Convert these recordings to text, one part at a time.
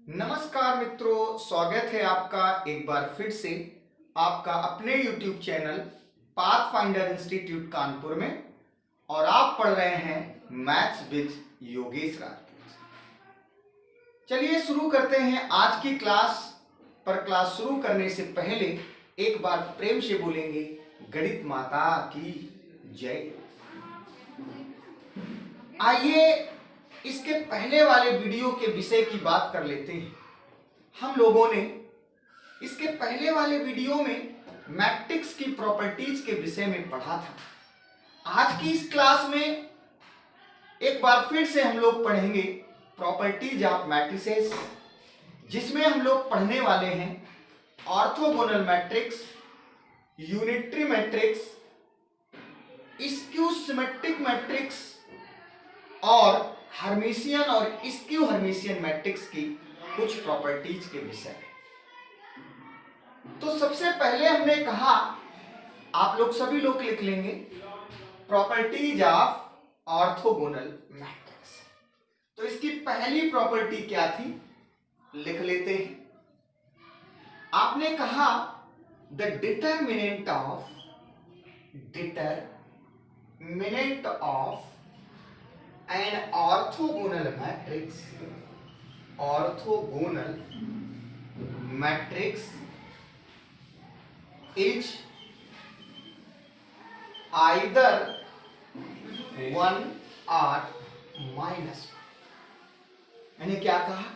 नमस्कार मित्रों, स्वागत है आपका एक बार फिर से आपका अपने YouTube channel pathfinder institute Kanpur में। और आप पढ़ रहे हैं मैथ्स विद योगेश राजपूत। चलिए शुरू करते हैं आज की क्लास। पर क्लास शुरू करने से पहले एक बार प्रेम से बोलेंगे गणित माता की जय। आइए इसके पहले वाले वीडियो के विषय की बात कर लेते हैं। हम लोगों ने इसके पहले वाले वीडियो में मैट्रिक्स की प्रॉपर्टीज के विषय में पढ़ा था। आज की इस क्लास में एक बार फिर से हम लोग पढ़ेंगे प्रॉपर्टीज ऑफ मैट्रिसेस, जिसमें हम लोग पढ़ने वाले हैं orthogonal matrix, unitary matrix, skew symmetric matrix और हर्मिशियन और स्क्यू हर्मिशियन मैट्रिक्स की कुछ प्रॉपर्टीज के विषय। तो सबसे पहले हमने कहा, आप लोग सभी लोग लिख लेंगे प्रॉपर्टीज ऑफ ऑर्थोगोनल मैट्रिक्स। तो इसकी पहली प्रॉपर्टी क्या थी, लिख लेते हैं। आपने कहा the determinant of an orthogonal matrix is either 1 or -1। मैंने क्या कहा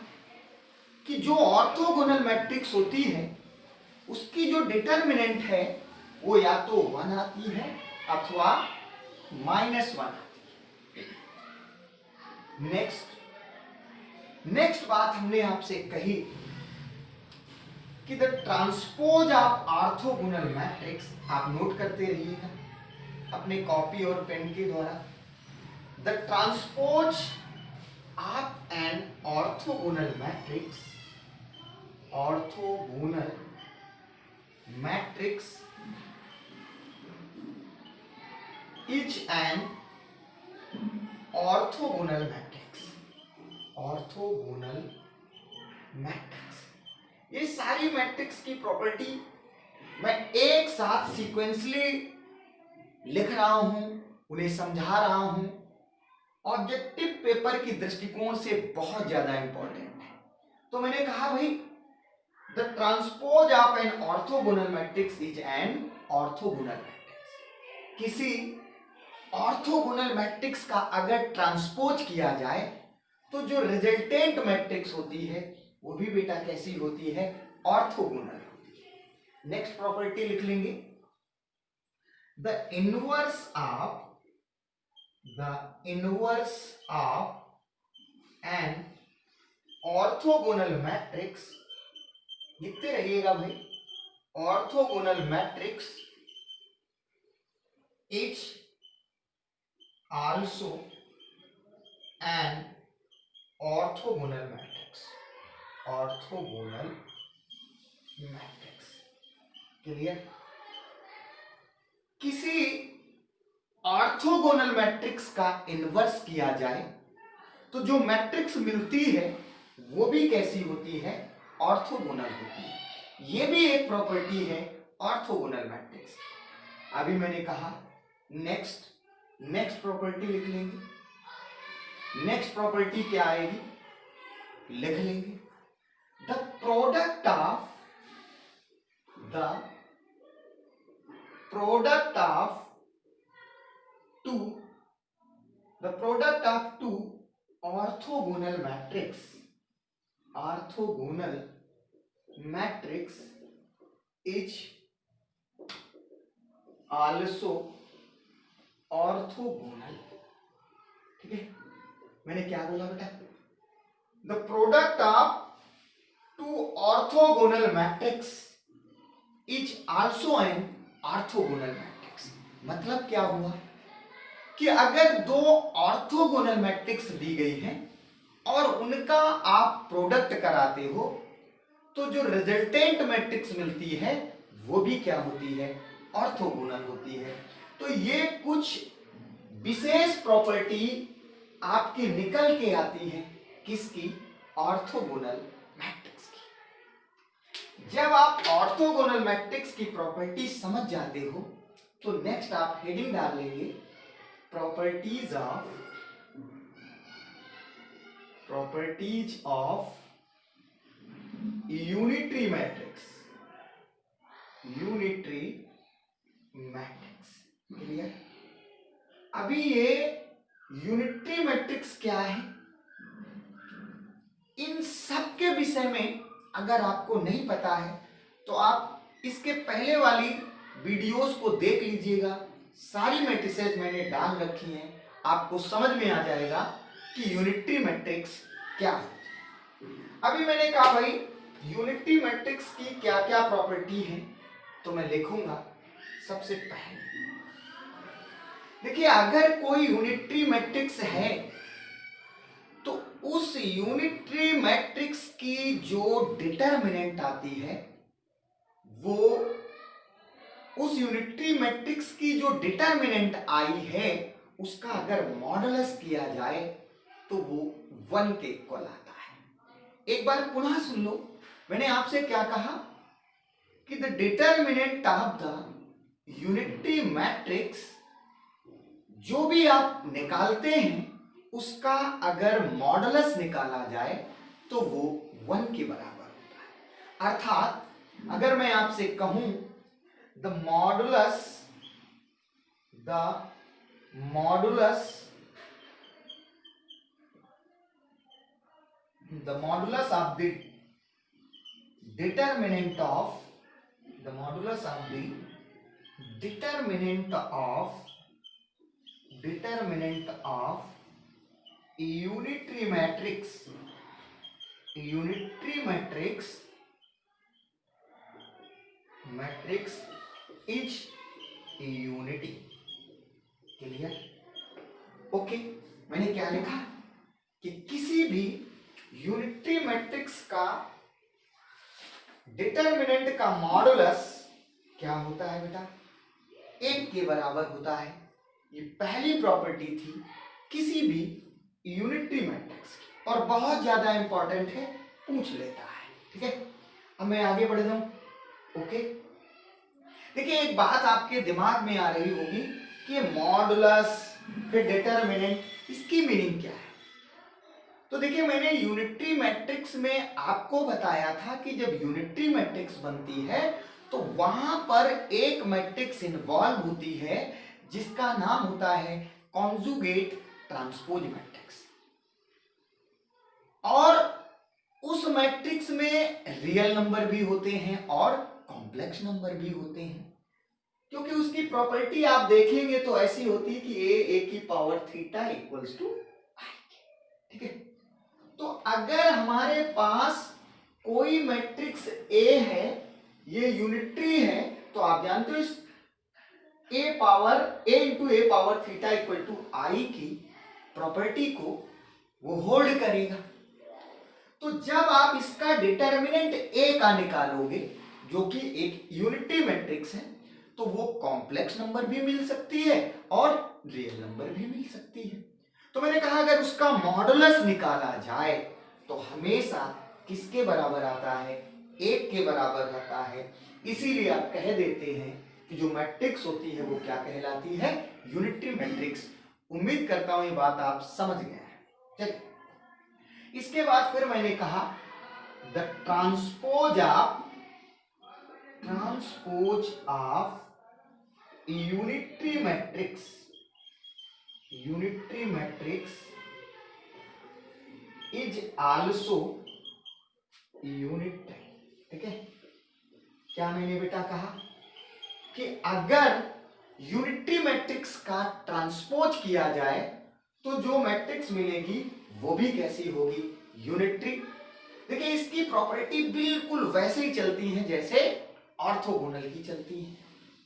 कि जो ऑर्थोगोनल मैट्रिक्स होती है उसकी जो डिटरमिनेंट है वो या तो 1 आती है अथवा -1। नेक्स्ट बात हमने आपसे कही कि the transpose of orthogonal matrix, आप नोट करते रहिएगा अपने कॉपी और पेन के द्वारा। The transpose of an orthogonal matrix is an orthogonal matrix. ये सारी मैट्रिक्स की प्रॉपर्टी मैं एक साथ सीक्वेंसली लिख रहा हूं, उन्हें समझा रहा हूं। ऑब्जेक्टिव पेपर की दृष्टिकोण से बहुत ज्यादा इंपॉर्टेंट है। तो मैंने कहा भाई the transpose of an orthogonal matrix is an orthogonal matrix. किसी ऑर्थोगोनल मैट्रिक्स का अगर ट्रांसपोज किया जाए तो जो रिजल्टेंट मैट्रिक्स होती है वो भी बेटा कैसी होती है, ऑर्थोगोनल होती है। नेक्स्ट प्रॉपर्टी लिख लेंगे the inverse of an orthogonal matrix, लिखते रहिएगा भाई, orthogonal matrix is also an orthogonal matrix। Clear? किसी ऑर्थोगोनल मैट्रिक्स का इनवर्स किया जाए तो जो मैट्रिक्स मिलती है वो भी कैसी होती है, ऑर्थोगोनल होती है। ये भी एक प्रॉपर्टी है ऑर्थोगोनल मैट्रिक्स। अभी मैंने कहा नेक्स्ट प्रॉपर्टी लिख लेंगे। नेक्स्ट प्रॉपर्टी क्या आएगी, लिख लेंगे the product of two orthogonal matrix is also orthogonal. ठीक है, मैंने क्या बोला बेटा, the product of two orthogonal matrix is also an orthogonal matrix. मतलब क्या हुआ कि अगर दो ऑर्थोगोनल मैट्रिक्स दी गई है और उनका आप प्रोडक्ट कराते हो तो जो रिजल्टेंट मैट्रिक्स मिलती है वो भी क्या होती है, ऑर्थोगोनल होती है। तो ये कुछ विशेष प्रॉपर्टी आपकी निकल के आती है किसकी, ऑर्थोगोनल मैट्रिक्स। जब आप ऑर्थोगोनल मैट्रिक्स की प्रॉपर्टी समझ जाते हो तो नेक्स्ट आप हेडिंग डाल लेंगे properties of unitary matrix. Clear? अभी ये यूनिटरी मैट्रिक्स क्या है, इन सब के विषय में अगर आपको नहीं पता है तो आप इसके पहले वाली वीडियोस को देख लीजिएगा। सारी मैट्रिसेस मैंने डाल रखी हैं, आपको समझ में आ जाएगा कि यूनिटरी मैट्रिक्स क्या है। अभी मैंने कहा भाई यूनिटरी मैट्रिक्स की क्या क्या प्रॉपर्टी है, तो मैं लिखूंगा सबसे पहले। देखिए, अगर कोई यूनिटरी मैट्रिक्स है तो उस यूनिटरी मैट्रिक्स की जो डिटर्मिनेंट आती है वो उस यूनिटरी मैट्रिक्स की जो डिटर्मिनेंट आई है उसका अगर मॉडुलस किया जाए तो वो 1 के इक्वल आता है। एक बार पुनः सुन लो, मैंने आपसे क्या कहा कि the determinant of the unitary matrix, जो भी आप निकालते हैं उसका अगर मॉडुलस निकाला जाए तो वो 1 के बराबर होता है। अर्थात अगर मैं आपसे कहूं the modulus of the determinant of a unitary matrix is a unity। Clear? Okay, मैंने क्या लिखा कि किसी भी यूनिटरी मैट्रिक्स का डिटर्मिनेंट का मॉडुलस क्या होता है बेटा? 1 के बराबर होता है। ये पहली प्रॉपर्टी थी किसी भी यूनिटरी मैट्रिक्स की और बहुत ज्यादा इंपॉर्टेंट है, पूछ लेता है। ठीक है, अब मैं आगे बढ़ जाऊं। ओके, देखिए एक बात आपके दिमाग में आ रही होगी कि मॉडुलस फिर डिटर्मिनेंट, इसकी मीनिंग क्या है? तो देखिए, मैंने यूनिटरी मैट्रिक्स में आपको बताया था कि जब यूनिटरी मैट्रिक्स बनती है तो वहां पर एक मैट्रिक्स इन्वॉल्व होती है जिसका नाम होता है कॉन्जुगेट ट्रांसपोज मैट्रिक्स। और उस मैट्रिक्स में रियल नंबर भी होते हैं और कॉम्प्लेक्स नंबर भी होते हैं, क्योंकि उसकी प्रॉपर्टी आप देखेंगे तो ऐसी होती है कि a की power theta equals to i। ठीक है, तो अगर हमारे पास कोई मैट्रिक्स A है, ये यूनिटरी है, तो आप जानते हो इस a into A power theta equal to I की प्रॉपर्टी को वो होल्ड करेगा। तो जब आप इसका डिटर्मिनेंट A का निकालोगे जो कि एक यूनिटरी मैट्रिक्स है, तो वो कॉम्प्लेक्स नंबर भी मिल सकती है और रियल नंबर भी मिल सकती है। तो मैंने कहा अगर उसका मॉडुलस निकाला जाए तो हमेशा किसके बराबर आता है? 1 के बराबर आता है। इसीलिए आप कह देते हैं कि जो मैट्रिक्स होती है वो क्या कहलाती है? Unitary matrix. उम्मीद करता हूं ये बात आप समझ गए हैं। चलिए, इसके बाद फिर मैंने कहा the transpose of unitary matrix is also unitary. ठीक है, क्या मैंने बेटा कहा कि अगर यूनिटरी मैट्रिक्स का ट्रांसपोज किया जाए तो जो मैट्रिक्स मिलेगी वो भी कैसी होगी? यूनिटरी। देखिए, इसकी प्रॉपर्टी बिल्कुल वैसे ही चलती है जैसे ऑर्थोगोनल की चलती है।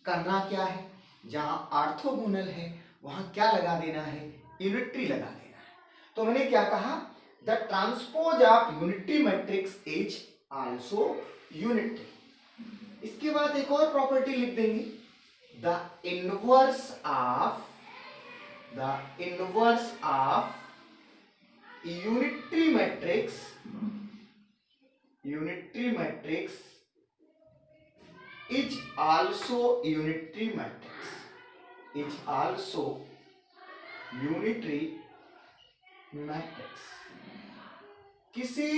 करना क्या है? जहां ऑर्थोगोनल है वहां क्या लगा देना है? यूनिटरी लगा देना है। तो मैंने क्या कहा? The transpose of unitary matrix is also unitary. इसके बाद एक और प्रॉपर्टी लिख देंगे, the inverse of unitary matrix is also unitary matrix, is also unitary matrix। किसी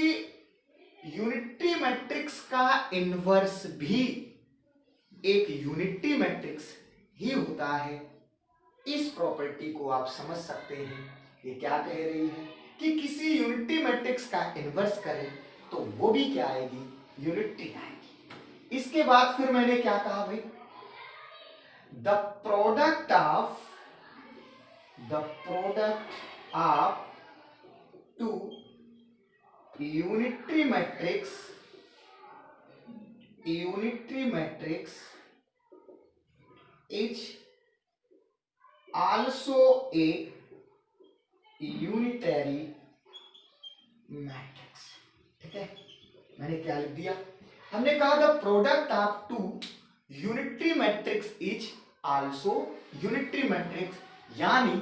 यूनिटरी मैट्रिक्स का इनवर्स भी एक यूनिटरी मैट्रिक्स ही होता है। इस प्रॉपर्टी को आप समझ सकते हैं। ये क्या कह रही है कि किसी यूनिटरी मैट्रिक्स का इनवर्स करें तो वो भी क्या आएगी, यूनिटरी आएगी। इसके बाद फिर मैंने क्या कहा भाई, the product of two unitary matrix is also a unitary matrix। ठीक है, मैंने क्या लिख दिया, हमने कहा the product of two unitary matrix is also unitary matrix, यानी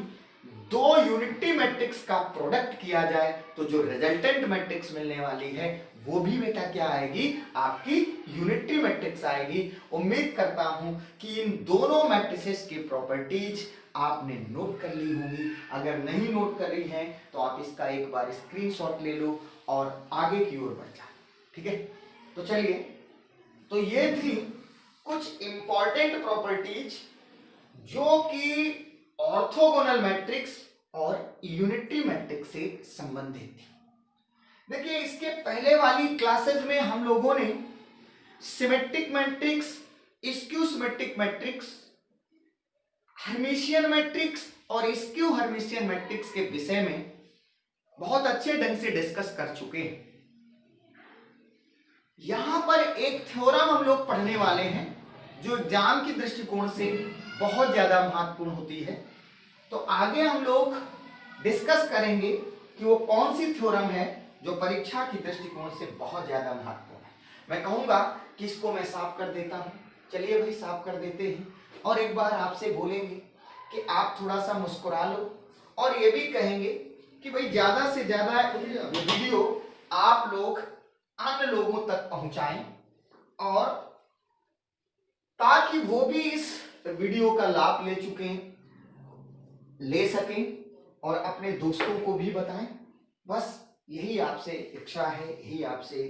दो यूनिटरी मैट्रिक्स का प्रोडक्ट किया जाए तो जो रिजल्टेंट मैट्रिक्स मिलने वाली है वो भी बेटा क्या आएगी, आपकी यूनिटरी मैट्रिक्स आएगी। उम्मीद करता हूं कि इन दोनों मैट्रिसेस की प्रॉपर्टीज आपने नोट कर ली होंगी। अगर नहीं नोट कर रही हैं तो आप इसका एक बार स्क्रीनशॉट ले लो और आगे की ओर बढ़ जाओ। ठीक है, तो चलिए, तो ये थी कुछ इंपॉर्टेंट प्रॉपर्टीज जो कि ऑर्थोगोनल मैट्रिक्स और यूनिटरी मैट्रिक्स से संबंधित थी। देखिए, इसके पहले वाली क्लासेस में हम लोगों ने symmetric matrix, skew symmetric matrix, Hermitian matrix और स्क्यू हर्मिशियन मैट्रिक्स के विषय में बहुत अच्छे ढंग से डिस्कस कर चुके हैं। यहां पर एक थ्योरम हम लोग पढ़ने वाले हैं जो एग्जाम के दृष्टिकोण से बहुत ज्यादा महत्वपूर्ण होती है। तो आगे हम लोग डिस्कस करेंगे कि वो कौन सी थ्योरम है जो परीक्षा की दृष्टिकोण से बहुत ज्यादा महत्वपूर्ण है। मैं कहूंगा कि इसको मैं साफ कर देता हूं। चलिए भाई, साफ कर देते हैं और एक बार आपसे बोलेंगे कि आप थोड़ा सा मुस्कुरा लो और ये भी कहेंगे कि भाई ज्यादा से ज्यादा ये वीडियो आप लोग अन्य लोगों तक पहुंचाएं और ताकि वो भी इस वीडियो का लाभ ले सकें और अपने दोस्तों को भी बताएं। बस यही आपसे इच्छा है, यही आपसे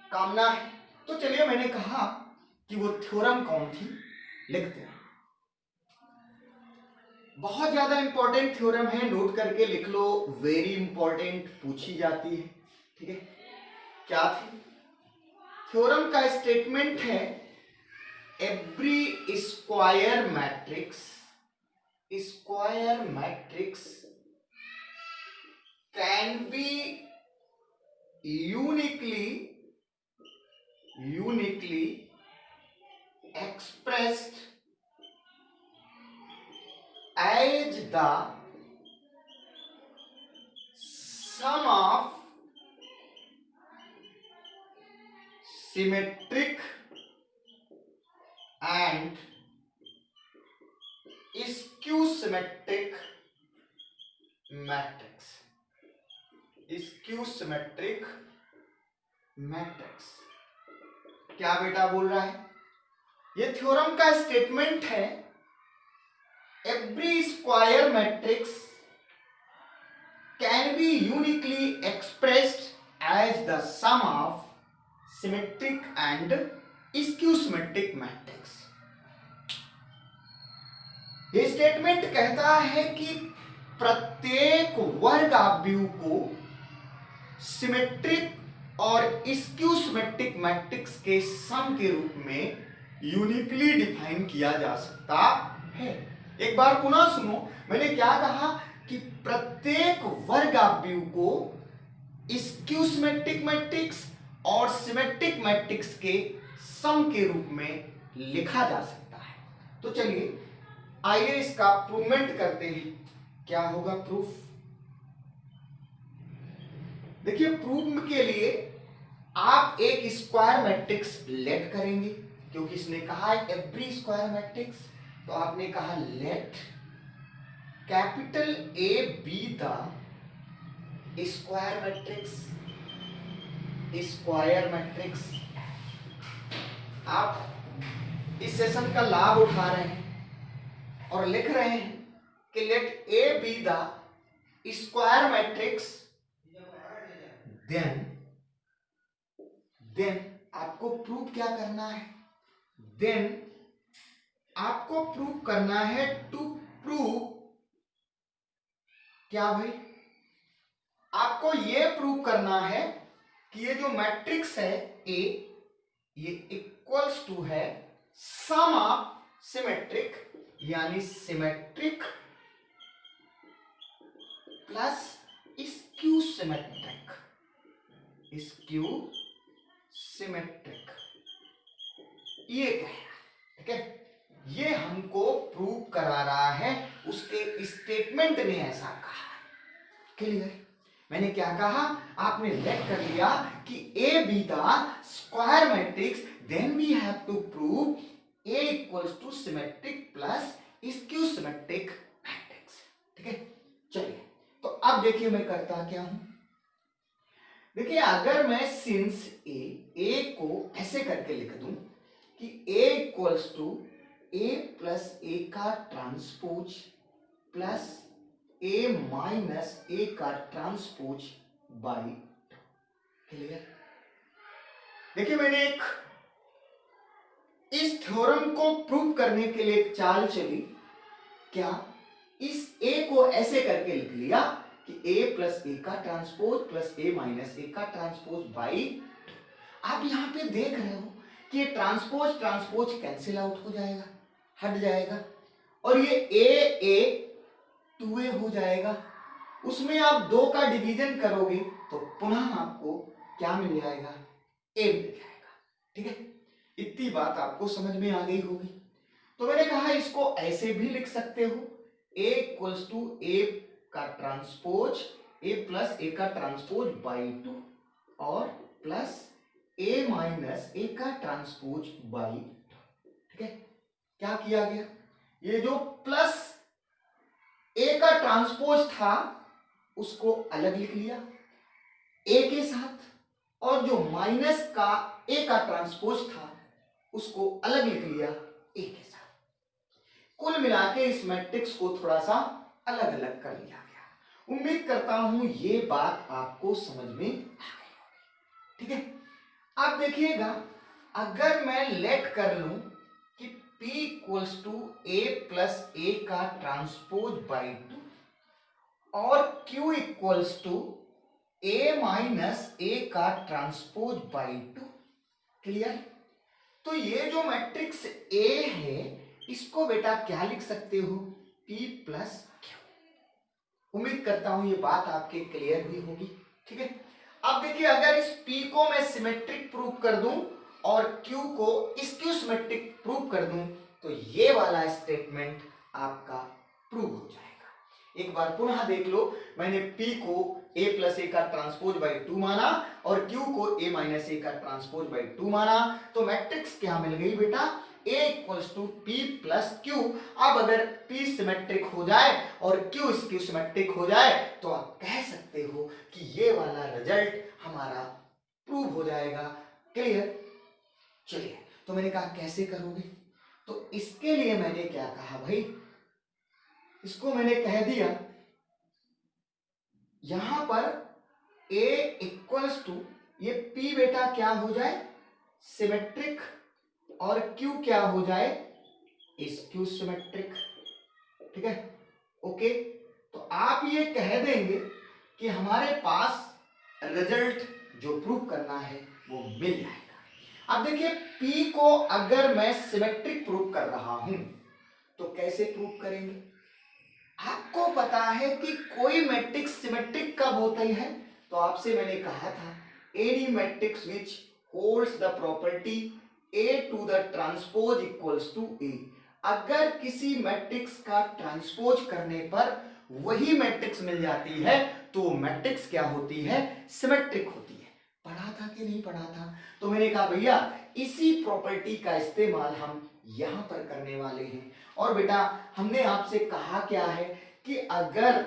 कामना है। तो चलिए, मैंने कहा कि वो थ्योरम कौन थी, लिखते हैं। बहुत ज्यादा इंपॉर्टेंट थ्योरम है, नोट करके लिख लो, वेरी इंपॉर्टेंट पूछी जाती है। ठीक है, क्या थी थ्योरम का स्टेटमेंट है, every square matrix can B uniquely expressed as the sum of symmetric and skew symmetric matrix। Skew symmetric matrix क्या बेटा बोल रहा है, ये थ्योरम का स्टेटमेंट है, every square matrix can be uniquely expressed as the sum of symmetric and skew symmetric matrix. ये statement कहता है कि प्रत्येक वर्ग आव्यूह को सिमेट्रिक और स्क्यू सिमेट्रिक मैट्रिक्स के सम के रूप में यूनिकली डिफाइन किया जा सकता है। एक बार पुनः सुनो, मैंने क्या कहा कि प्रत्येक वर्ग आव्यूह को स्क्यू सिमेट्रिक मैट्रिक्स और सिमेट्रिक मैट्रिक्स के सम के रूप में लिखा जा सकता है। तो चलिए, आइए इसका प्रूवमेंट करते हैं। क्या होगा प्रूफ? देखिए, प्रूफ के लिए आप एक स्क्वायर मैट्रिक्स लेट करेंगे, क्योंकि इसने कहा है एवरी स्क्वायर मैट्रिक्स, तो आपने कहा let capital A be the square matrix. आप इस सेशन का लाभ उठा रहे हैं और लिख रहे हैं कि let A be the square matrix, then आपको प्रूव क्या करना है, देन आपको प्रूव करना है टू प्रूव क्या भाई, आपको ये प्रूव करना है कि ये जो मैट्रिक्स है ए, ये इक्वल्स टू है सम ऑफ सिमेट्रिक, यानी symmetric plus skew symmetric, skew symmetric, ये कह रहा है। ठीक है, ये हमको प्रूव करा रहा है, उसके स्टेटमेंट ने ऐसा कहा। क्लियर? मैंने क्या कहा, आपने लेट कर लिया कि A be the square matrix, then we have to prove A equals to symmetric plus skew symmetric matrix. ठीक है, चलिए तो अब देखिए मैं करता क्या हूं। देखिए अगर मैं सिंस ए को ऐसे करके लिख दूं कि ए equals to A plus A का transpose plus A minus A का ट्रांसपोज बाई, क्लियर? देखिए मैंने एक इस थ्योरम को प्रूव करने के लिए एक चाल चली, क्या, इस ए को ऐसे करके लिख लिया कि ए प्लस ए का transpose plus A minus A का ट्रांसपोज बाई। आप यहां पे देख रहे हो कि ट्रांसपोज ट्रांसपोज कैंसिल आउट हो जाएगा, हट जाएगा, और ये ए 2a हो जाएगा। उसमें आप 2 का डिवीजन करोगे तो पुनः आपको क्या मिल जाएगा, a मिल जाएगा। ठीक है, इतनी बात आपको समझ में आ गई होगी। तो मैंने कहा इसको ऐसे भी लिख सकते हो, a इक्वल्स टू ए का ट्रांसपोज a प्लस ए का ट्रांसपोज बाई 2 और प्लस a माइनस ए का ट्रांसपोज बाई 2। ठीक है, क्या किया गया, ये जो प्लस ए का ट्रांसपोज था उसको अलग लिख लिया ए के साथ, और जो माइनस का ए का ट्रांसपोज था उसको अलग लिख लिया ए के साथ। कुल मिला के इस मैट्रिक्स को थोड़ा सा अलग अलग कर लिया गया। उम्मीद करता हूं ये बात आपको समझ में आ गई होगी। ठीक है, आप देखिएगा अगर मैं लेट कर लूं कि P equals to A plus A का ट्रांसपोज बाई 2 और Q equals to A minus A का ट्रांसपोज बाई 2, क्लियर? तो ये जो मैट्रिक्स A है इसको बेटा क्या लिख सकते हो, P प्लस Q। उम्मीद करता हूं ये बात आपके क्लियर हुई होगी। ठीक है, अब देखिए अगर इस P को मैं सिमेट्रिक प्रूव कर दूं और Q को स्क्यू सिमेट्रिक प्रूव कर दूं तो ये वाला स्टेटमेंट आपका प्रूव हो जाएगा। एक बार पुनः देख लो, मैंने P को a प्लस ए का ट्रांसपोज बाई 2 माना और Q को a माइनस ए का ट्रांसपोज बाई 2 माना, तो मैट्रिक्स क्या मिल गई बेटा, a equals to P plus Q। अब अगर P सिमेट्रिक हो जाए और Q स्क्यू सिमेट्रिक हो जाए तो आप कह सकते हो कि ये वाला रिजल्ट हमारा प्रूव हो जाएगा। क्लियर? चलिए, तो मैंने कहा कैसे करोगे, तो इसके लिए मैंने क्या कहा भाई, इसको मैंने कह दिया यहां पर a इक्वल्स टू ये P बेटा क्या हो जाए, सिमेट्रिक, और Q क्या हो जाए, स्क्यू सिमेट्रिक। ठीक है, ओके, तो आप ये कह देंगे कि हमारे पास रिजल्ट जो प्रूव करना है वो मिल जाएगा। अब देखिए P को अगर मैं सिमेट्रिक प्रूव कर रहा हूं तो कैसे प्रूव करेंगे, आपको पता है कि कोई मैट्रिक्स सिमेट्रिक कब होता है, तो आपसे मैंने कहा था any matrix which holds the property A to the transpose equals to A। अगर किसी मैट्रिक्स का ट्रांसपोज करने पर वही मैट्रिक्स मिल जाती है तो मैट्रिक्स क्या होती है, सिमेट्रिक होती है। पढ़ा था कि नहीं पढ़ा था? तो मैंने कहा भैया इसी प्रॉपर्टी का इस्तेमाल हम यहां पर करने वाले हैं। और बेटा हमने आपसे कहा क्या है कि अगर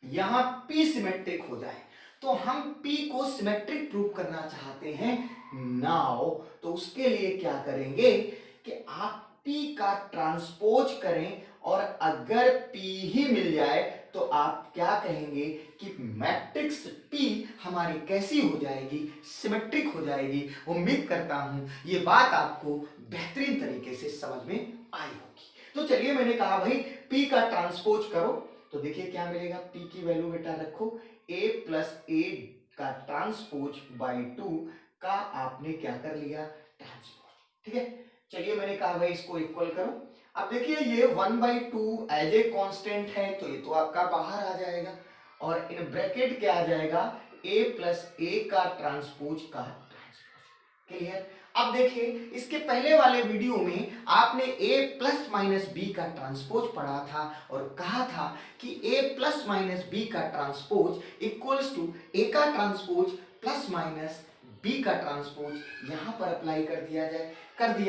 यहां P सिमेट्रिक हो जाए तो हम P को सिमेट्रिक प्रूव करना चाहते हैं नाउ, तो उसके लिए क्या करेंगे, कि आप P का ट्रांसपोज करें और अगर P ही मिल जाए तो आप क्या कहेंगे कि मैट्रिक्स P हमारी कैसी हो जाएगी, सिमेट्रिक हो जाएगी। उम्मीद करता हूं ये बात आपको बेहतरीन तरीके से समझ में आई होगी। तो चलिए, मैंने कहा भाई P का ट्रांसपोज करो, तो देखिए क्या मिलेगा। P की वैल्यू बेटा रखो A प्लस ए का ट्रांसपोज बाई 2 का आपने क्या कर लिया, ट्रांसपोज। ठीक है, चलिए मैंने कहा भाई इसको इक्वल करो। अब देखिए ये 1/2 एज ए कांस्टेंट है तो ये तो आपका बाहर आ जाएगा और इन ब्रैकेट क्या आ जाएगा, a प्लस ए का ट्रांसपोज का ट्रांसपोज। क्लियर। अब देखिए इसके पहले वाले वीडियो में आपने a प्लस माइनस बी का ट्रांसपोज पढ़ा था और कहा था कि a प्लस माइनस बी का ट्रांसपोज इक्वल्स टू a का ट्रांसपोज प्लस माइनस b का ट्रांसपोज यहां पर अप्लाई कर दिया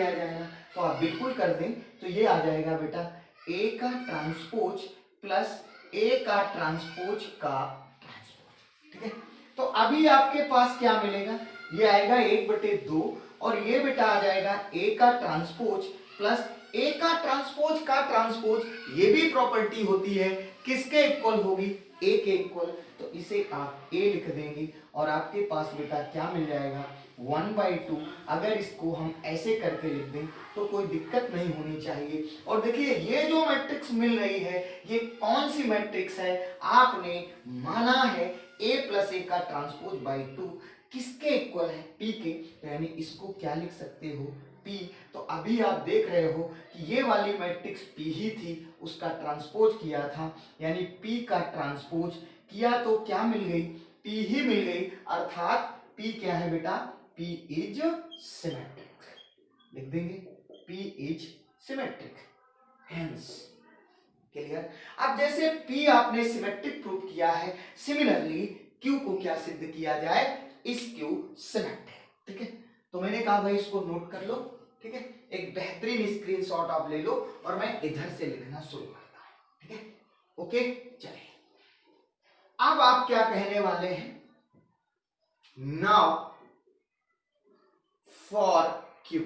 जाएगा। तो आप बिल्कुल कर दें तो ये आ जाएगा बेटा a का ट्रांसपोज प्लस a का ट्रांसपोज का ट्रांसपोज। ठीक है, तो अभी आपके पास क्या मिलेगा, ये आएगा 1/2 और ये बेटा आ जाएगा a का ट्रांसपोज प्लस a का ट्रांसपोज का ट्रांसपोज। ये भी प्रॉपर्टी होती है किसके इक्वल होगी, a के इक्वल। तो इसे आप a लिख देंगे और आपके पास बेटा क्या मिल जाएगा 1/2। अगर इसको हम ऐसे करके लिख दें तो कोई दिक्कत नहीं होनी चाहिए। और देखिए ये जो मैट्रिक्स मिल रही है ये कौन सी मैट्रिक्स है, आपने माना है a प्लस ए का ट्रांसपोज बाई 2 किसके इक्वल है, P के। तो यानी इसको क्या लिख सकते हो, P। तो अभी आप देख रहे हो कि ये वाली मैट्रिक्स P ही थी, उसका ट्रांसपोज किया था, यानी P का ट्रांसपोज किया तो क्या मिल गई, P ही मिल गई। अर्थात P क्या है बेटा, P इज सिमेट्रिक। लिख देंगे P is symmetric, hence. Clear. अब जैसे P आपने सिमेट्रिक प्रूव किया है, सिमिलरली Q को क्या सिद्ध किया जाए, इस Q सिमेट्रिक। ठीक है, तो मैंने कहा भाई इसको नोट कर लो। ठीक है, एक बेहतरीन स्क्रीनशॉट आप ले लो और मैं इधर से लिखना शुरू करता हूं। ठीक है, ओके। चलिए अब आप क्या कहने वाले हैं, नाउ फॉर Q।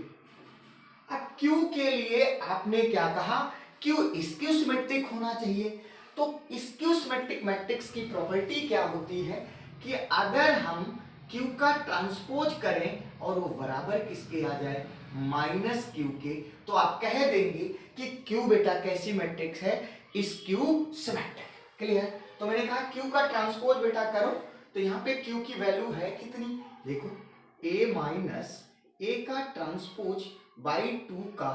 अब Q के लिए आपने क्या कहा, Q स्क्यू सिमेट्रिक होना चाहिए। तो स्क्यू सिमेट्रिक मैट्रिक्स की प्रॉपर्टी क्या होती है कि अगर हम Q का ट्रांसपोज करें और वो बराबर किसके आ जाए, माइनस Q के, तो आप कह देंगे कि Q बेटा कैसी मैट्रिक्स है, स्क्यू सिमेट्रिक। क्लियर। तो मैंने कहा Q का ट्रांसपोज बेटा करो, तो यहाँ पे Q की वैल्यू है कितनी, देखो a माइनस ए का ट्रांसपोज बाई 2 का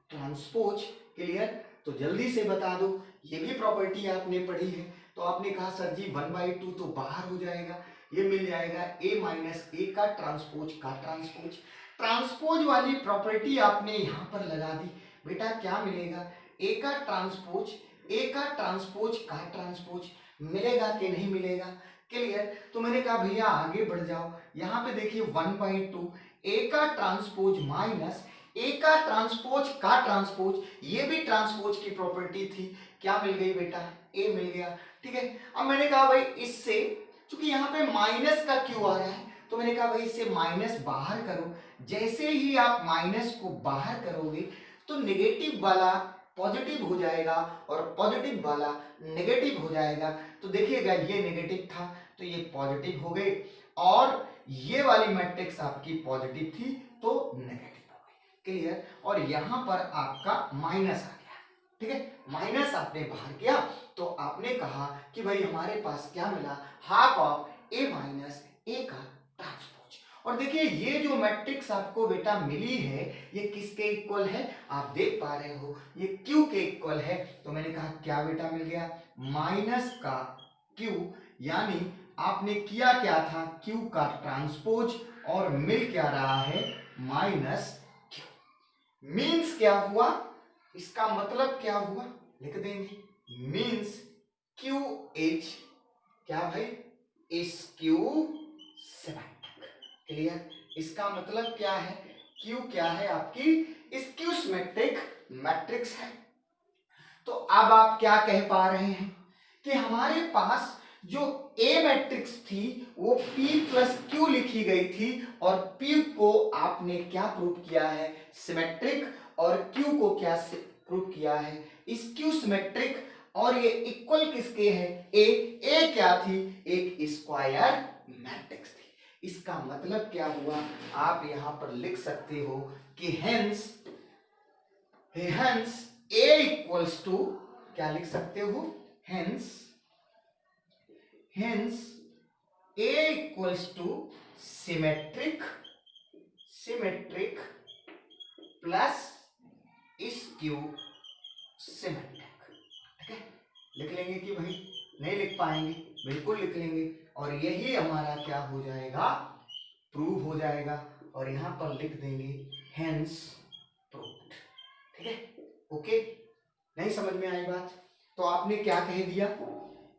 ट्रांसपोज। क्लियर। तो जल्दी से बता दो, ये भी प्रॉपर्टी आपने पढ़ी है। तो आपने कहा सर जी 1/2 तो बाहर हो जाएगा, ये मिल जाएगा a माइनस ए का ट्रांसपोज का ट्रांसपोज। ट्रांसपोज वाली प्रॉपर्टी आपने यहां पर लगा दी, बेटा क्या मिलेगा, a का ट्रांसपोज का ट्रांसपोज मिलेगा कि नहीं मिलेगा। क्लियर। तो मैंने कहा भैया आगे बढ़ जाओ, यहाँ पे देखिए 1/2 a का ट्रांसपोज माइनस ए का ट्रांसपोज का ट्रांसपोज, ये भी ट्रांसपोज की प्रॉपर्टी थी, क्या मिल गई बेटा, ए मिल गया। ठीक है, अब मैंने कहा भाई इससे, क्योंकि यहाँ पे माइनस का क्यू आ रहा है, तो मैंने कहा भाई इससे माइनस बाहर करो। जैसे ही आप माइनस को बाहर करोगे तो नेगेटिव वाला पॉजिटिव हो जाएगा और पॉजिटिव वाला नेगेटिव हो जाएगा। तो देखिएगा ये नेगेटिव था तो ये पॉजिटिव हो गए और ये वाली मैट्रिक्स आपकी पॉजिटिव थी तो नेगेटिव हो गई। क्लियर। और यहां पर आपका माइनस आ गया। ठीक है, माइनस आपने बाहर किया तो आपने कहा कि भाई हमारे पास क्या मिला, half of A minus A का ट्रांसपोज। और देखिए ये जो मैट्रिक्स आपको बेटा मिली है ये किसके इक्वल है, आप देख पा रहे हो ये Q के इक्वल है। तो मैंने कहा क्या बेटा मिल गया, माइनस का Q, यानी आपने किया क्या था, Q का ट्रांसपोज और मिल क्या रहा है, माइनस Q। मीन्स क्या हुआ, इसका मतलब क्या हुआ, लिख देंगे, मीन्स Q इज क्या भाई, स्क्यू सिमेट्रिक। क्लियर। इसका मतलब क्या है, Q क्या है, आपकी स्क्यू सिमेट्रिक मैट्रिक्स है। तो अब आप क्या कह पा रहे हैं कि हमारे पास जो A मैट्रिक्स थी वो P प्लस Q लिखी गई थी और P को आपने क्या प्रूव किया है, सिमेट्रिक, और Q को क्या प्रूव किया है, स्क्यू सिमेट्रिक। और ये इक्वल किसके है, ए क्या थी, एक स्क्वायर मैट्रिक्स थी। इसका मतलब क्या हुआ, आप यहां पर लिख सकते हो कि हेंस ए इक्वल्स टू, क्या लिख सकते हो, hence A equals to symmetric plus skew symmetric. ठीक है, लिख लेंगे कि भाई नहीं लिख पाएंगे, बिल्कुल लिख लेंगे। और यही हमारा क्या हो जाएगा, प्रूव हो जाएगा। और यहां पर लिख देंगे हेंस प्रूव्ड। ठीक है, ओके, नहीं समझ में आई बात, तो आपने क्या कह दिया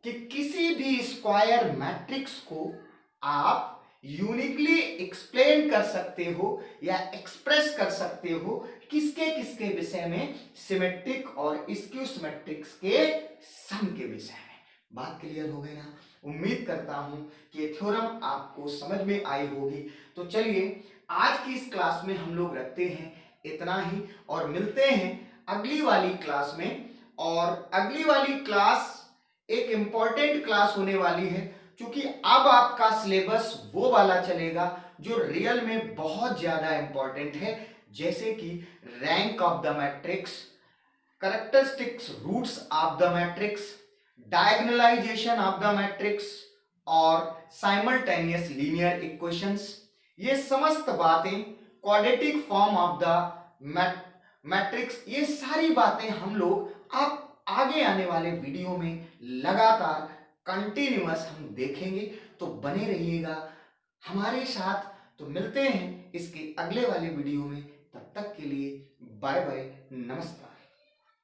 कि किसी भी स्क्वायर मैट्रिक्स को आप यूनिकली एक्सप्लेन कर सकते हो या एक्सप्रेस कर सकते हो किसके किसके विषय में, सिमेट्रिक और स्क्यू सिमेट्रिक्स के सम के विषय में। बात क्लियर हो गई ना। उम्मीद करता हूं कि ये थ्योरम आपको समझ में आई होगी। तो चलिए आज की इस क्लास में हम लोग रखते हैं इतना ही, और मिलते हैं अगली वाली क्लास में। और अगली वाली क्लास एक इंपॉर्टेंट क्लास होने वाली है, क्योंकि अब आपका सिलेबस वो वाला चलेगा जो रियल में बहुत ज्यादा इंपॉर्टेंट है, जैसे कि rank of the matrix, characteristics roots of the matrix, diagonalisation of the matrix और साइमल्टेनियस लीनियर इक्वेशंस। ये समस्त बातें, quadratic form of the matrix, ये सारी बातें हम लोग आप आगे आने वाले वीडियो में लगातार कंटिन्यूअस हम देखेंगे। तो बने रहिएगा हमारे साथ। तो मिलते हैं इसके अगले वाले वीडियो में, तब तक के लिए बाय बाय, नमस्कार।